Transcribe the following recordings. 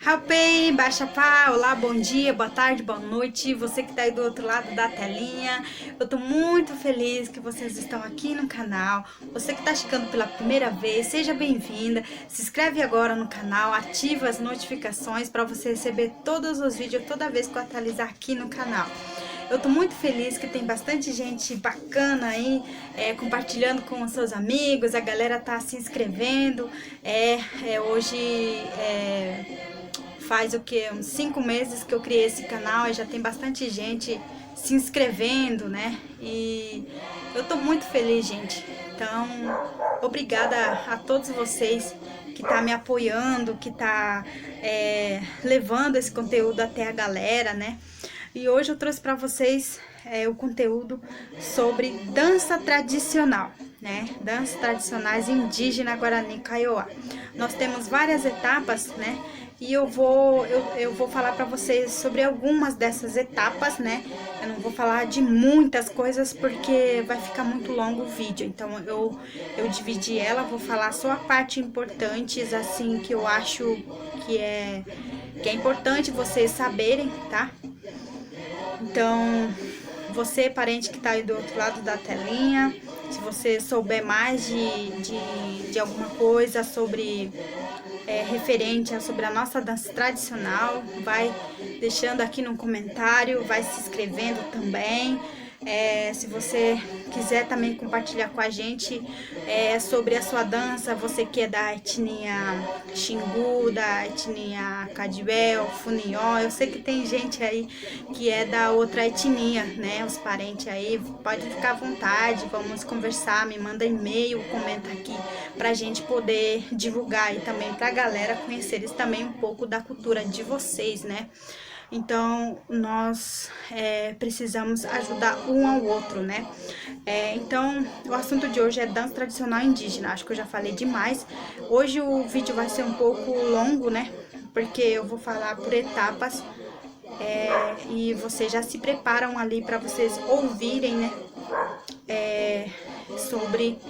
Rapei, baixa pá, olá, bom dia, boa tarde, boa noite, você que tá aí do outro lado da telinha. Eu tô muito feliz que vocês estão aqui no canal. Você que tá chegando pela primeira vez, seja bem-vinda. Se inscreve agora no canal, ativa as notificações para você receber todos os vídeos toda vez que eu atualizar aqui no canal. Eu tô muito feliz que tem bastante gente bacana aí, compartilhando com os seus amigos, a galera tá se inscrevendo. Hoje faz o que? Uns 5 meses que eu criei esse canal e já tem bastante gente se inscrevendo, né? E eu tô muito feliz, gente. Então, obrigada a todos vocês que tá me apoiando, que tá levando esse conteúdo até a galera, né? E hoje eu trouxe para vocês o conteúdo sobre dança tradicional, né? Danças tradicionais indígena Guarani Kaiowá. Nós temos várias etapas, né? E eu vou falar para vocês sobre algumas dessas etapas, né? Eu não vou falar de muitas coisas porque vai ficar muito longo o vídeo. Então eu dividi ela, vou falar só a parte importantes, assim, que eu acho que é importante vocês saberem, tá? Então, você, parente que tá aí do outro lado da telinha, se você souber mais de alguma coisa sobre referente sobre a nossa dança tradicional, vai deixando aqui no comentário, vai se inscrevendo também. Se você quiser também compartilhar com a gente sobre a sua dança, você que é da etnia Xingu, da etnia Cadiel, Funió, eu sei que tem gente aí que é da outra etnia, né? Os parentes aí, pode ficar à vontade, vamos conversar, me manda e-mail, comenta aqui pra gente poder divulgar aí também pra galera conhecer eles também um pouco da cultura de vocês, né? Então, nós precisamos ajudar um ao outro, né? Então, o assunto de hoje é dança tradicional indígena. Acho que eu já falei demais. Hoje o vídeo vai ser um pouco longo, né? Porque eu vou falar por etapas. E vocês já se preparam ali para vocês ouvirem, né? Sobre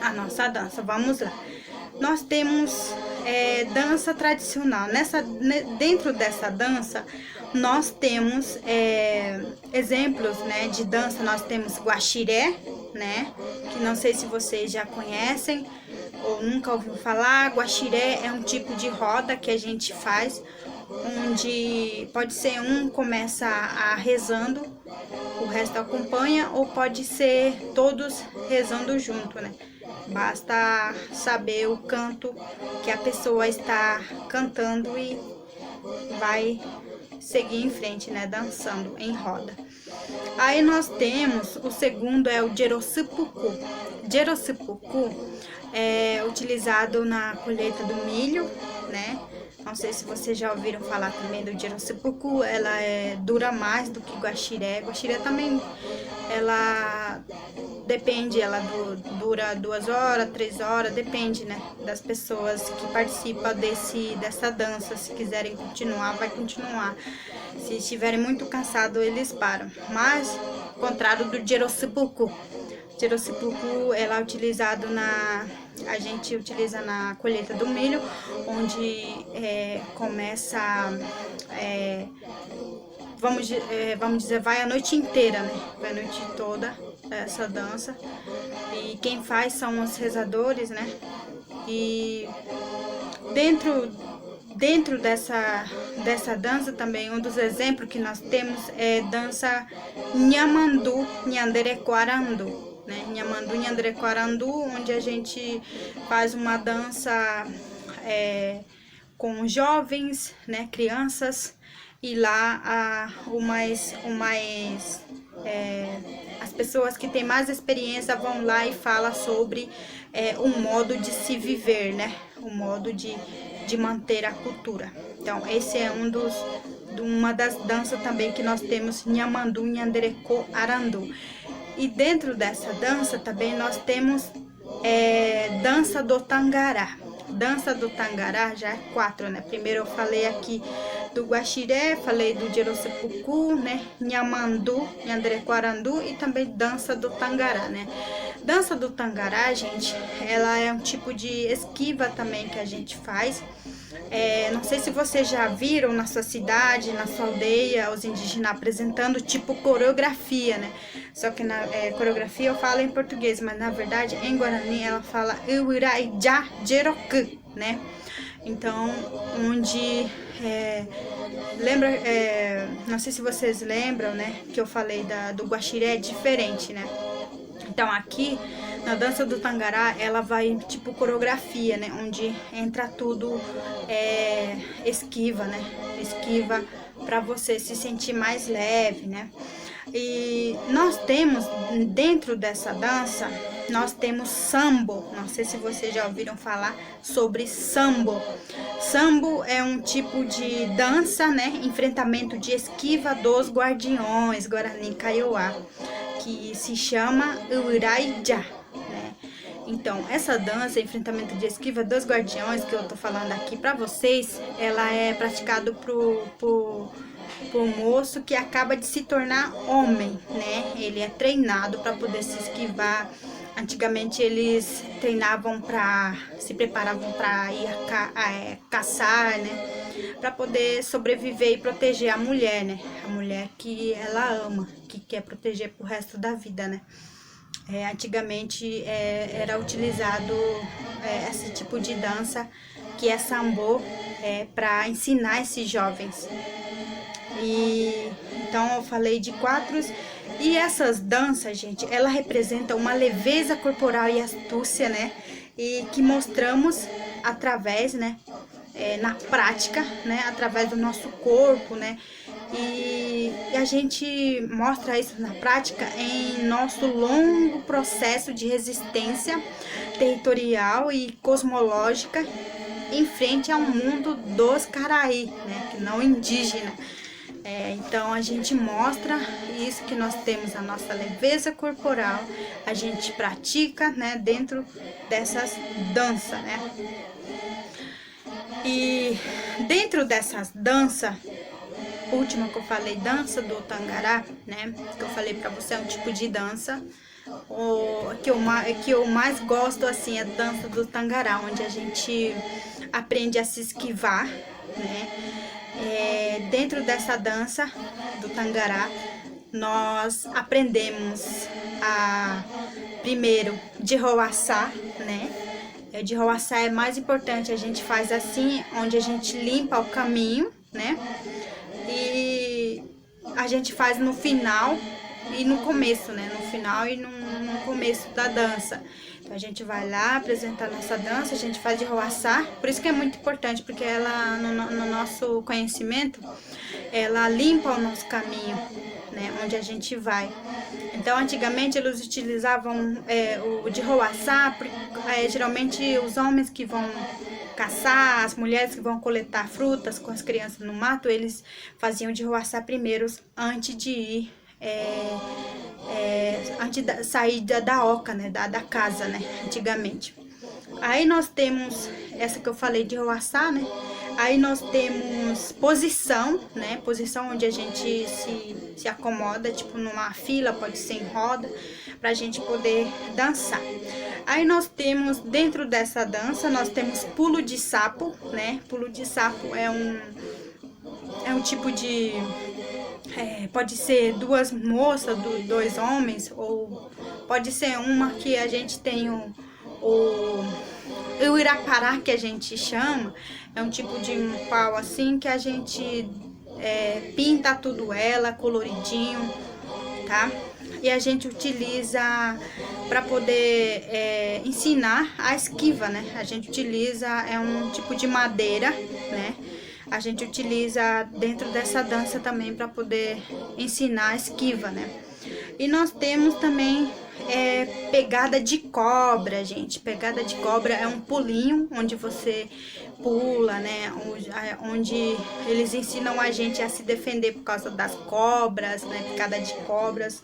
a nossa dança. Vamos lá. Nós temos dança tradicional. Dentro dessa dança, nós temos exemplos, né, de dança. Nós temos guaxiré, né, que não sei se vocês já conhecem ou nunca ouviu falar. Guaxiré é um tipo de roda que a gente faz, onde pode ser um começa a rezando, o resto acompanha, ou pode ser todos rezando junto, né? Basta saber o canto que a pessoa está cantando e vai seguir em frente, né? Dançando em roda. Aí nós temos, o segundo é o Jerosipuku. Jerosipuku é utilizado na colheita do milho, né? Não sei se vocês já ouviram falar também do Jerosipuku. Ela dura mais do que Guaxiré. Guaxiré também, ela depende, ela dura 2 horas, 3 horas, depende, né, das pessoas que participam dessa dança. Se quiserem continuar, vai continuar. Se estiverem muito cansados, eles param. Mas, ao contrário do Jerosipuku. Jerosipuku, ela é utilizado a gente utiliza na colheita do milho, onde começa, vamos dizer, vai a noite inteira, né? Vai a noite toda essa dança. E quem faz são os rezadores, né? E dentro dessa dança também, um dos exemplos que nós temos é dança Nhamandu, Nhanderequarandu, né? Nhamandu, Nhanderequarandu, onde a gente faz uma dança com jovens, né? Crianças, e lá as pessoas que têm mais experiência vão lá e falam sobre um modo de se viver, né? Um modo de manter a cultura. Então, esse é uma das danças também que nós temos, Nhamandu, Nhandereco, Arandu. E dentro dessa dança também nós temos dança do Tangará. Dança do Tangará já é 4, né? Primeiro eu falei aqui do Guaxiré, falei do Jerosipuku, né? Nhamandu, Nhanderequarandu e também dança do Tangará, né? Dança do Tangará, gente, ela é um tipo de esquiva também que a gente faz. Não sei se vocês já viram na sua cidade, na sua aldeia, os indígenas apresentando tipo coreografia, né? Só que na coreografia eu falo em português, mas na verdade em Guarani ela fala Uiraijá Jeroku, né? Então, onde lembra, não sei se vocês lembram, né, que eu falei do guaxiré é diferente, né? Então aqui na dança do Tangará ela vai tipo coreografia, né? Onde entra tudo esquiva, né? Esquiva para você se sentir mais leve, né? E nós temos dentro dessa dança, nós temos sambo. Não sei se vocês já ouviram falar sobre sambo. Sambo é um tipo de dança, né? Enfrentamento de esquiva dos guardiões Guarani Kaiowá, que se chama Uraijá, né? Então, essa dança, enfrentamento de esquiva dos guardiões, que eu tô falando aqui pra vocês, ela é praticada por moço que acaba de se tornar homem, né? Ele é treinado para poder se esquivar. Antigamente eles treinavam se preparavam para ir caçar, né? Para poder sobreviver e proteger a mulher, né? A mulher que ela ama, que quer proteger pro resto da vida, né? Antigamente era utilizado esse tipo de dança, que é sambo, para ensinar esses jovens. E então eu falei de quatros. E essas danças, gente, ela representa uma leveza corporal e astúcia, né? E que mostramos através, né? Na prática, né? Através do nosso corpo, né? E a gente mostra isso na prática em nosso longo processo de resistência territorial e cosmológica em frente ao mundo dos Caraí, né? Que não indígena. Então a gente mostra isso, que nós temos a nossa leveza corporal, a gente pratica, né, dentro dessas danças, né? E dentro dessas danças, última que eu falei, dança do Tangará, né, que eu falei pra você, é um tipo de dança que eu mais gosto, assim, é a dança do Tangará, onde a gente aprende a se esquivar, né? Dentro dessa dança do Tangará, nós aprendemos primeiro de roaçá, né? De roaçá é mais importante, a gente faz assim, onde a gente limpa o caminho, né? E a gente faz no final e no começo, né? No final e no começo da dança. Então a gente vai lá apresentar nossa dança, a gente faz de roaçá, por isso que é muito importante, porque ela, no nosso conhecimento, ela limpa o nosso caminho, né? Onde a gente vai. Então antigamente eles utilizavam o de roaçá, geralmente os homens que vão caçar, as mulheres que vão coletar frutas com as crianças no mato, eles faziam de roaçá primeiro antes de ir antes da saída da oca, né, da casa, né, antigamente. Aí nós temos essa que eu falei de roaçá, né, aí nós temos posição, né, posição onde a gente se acomoda, tipo numa fila, pode ser em roda, pra gente poder dançar. Aí nós temos, dentro dessa dança, nós temos pulo de sapo, né, pulo de sapo é um tipo de... pode ser duas moças, dois homens, ou pode ser uma que a gente tem o irapará, que a gente chama, é um tipo de um pau assim que a gente pinta tudo ela, coloridinho, tá? E a gente utiliza para poder ensinar a esquiva, né? A gente utiliza, um tipo de madeira, né? A gente utiliza dentro dessa dança também para poder ensinar a esquiva, né? E nós temos também pegada de cobra, gente. Pegada de cobra é um pulinho onde você pula, né? Onde eles ensinam a gente a se defender por causa das cobras, né? Picada de cobras,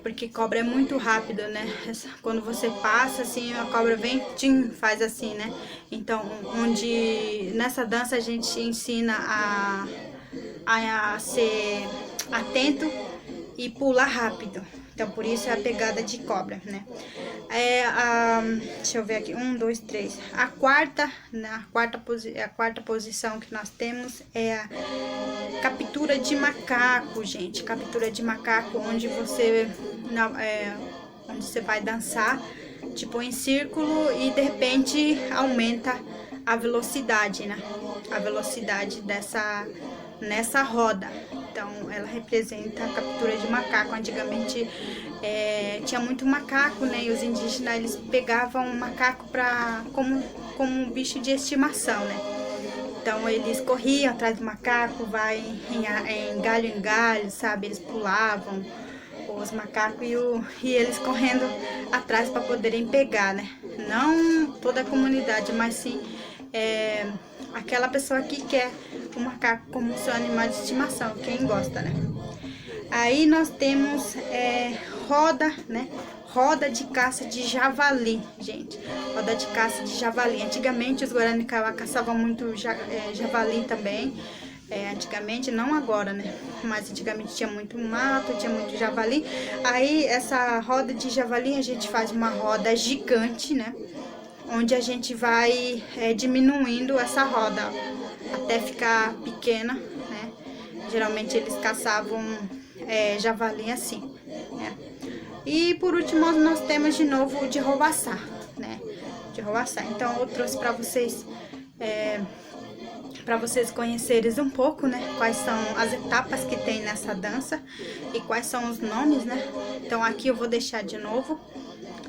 porque cobra é muito rápido, né? Quando você passa, assim, a cobra vem, tchim, faz assim, né? Então, nessa dança a gente ensina a ser atento e pular rápido, Então, por isso é a pegada de cobra, né? Deixa eu ver aqui, 1, 2, 3. A quarta posição que nós temos é a captura de macaco, gente. Captura de macaco, onde você vai dançar, tipo, em círculo e de repente aumenta a velocidade, né? A velocidade nessa roda. Então, ela representa a captura de macaco. Antigamente tinha muito macaco, né? E os indígenas, eles pegavam o macaco como um bicho de estimação, né? Então, eles corriam atrás do macaco, vai em galho, sabe? Eles pulavam os macacos e eles correndo atrás para poderem pegar, né? Não toda a comunidade, mas sim aquela pessoa que quer o macaco como seu animal de estimação, quem gosta, né? Aí nós temos roda, né? Roda de caça de javali, gente. Roda de caça de javali. Antigamente os Guarani Kaiowá caçavam muito javali também. Antigamente, não agora, né? Mas antigamente tinha muito mato, tinha muito javali. Aí essa roda de javali a gente faz uma roda gigante, né? Onde a gente vai diminuindo essa roda até ficar pequena, né? Geralmente eles caçavam javali assim, né? E por último nós temos de novo o de rovaçá, né? De rovaçá. Então eu trouxe para vocês conhecerem um pouco, né? Quais são as etapas que tem nessa dança e quais são os nomes, né? Então aqui eu vou deixar de novo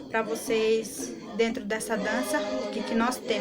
para vocês, dentro dessa dança, o que nós temos.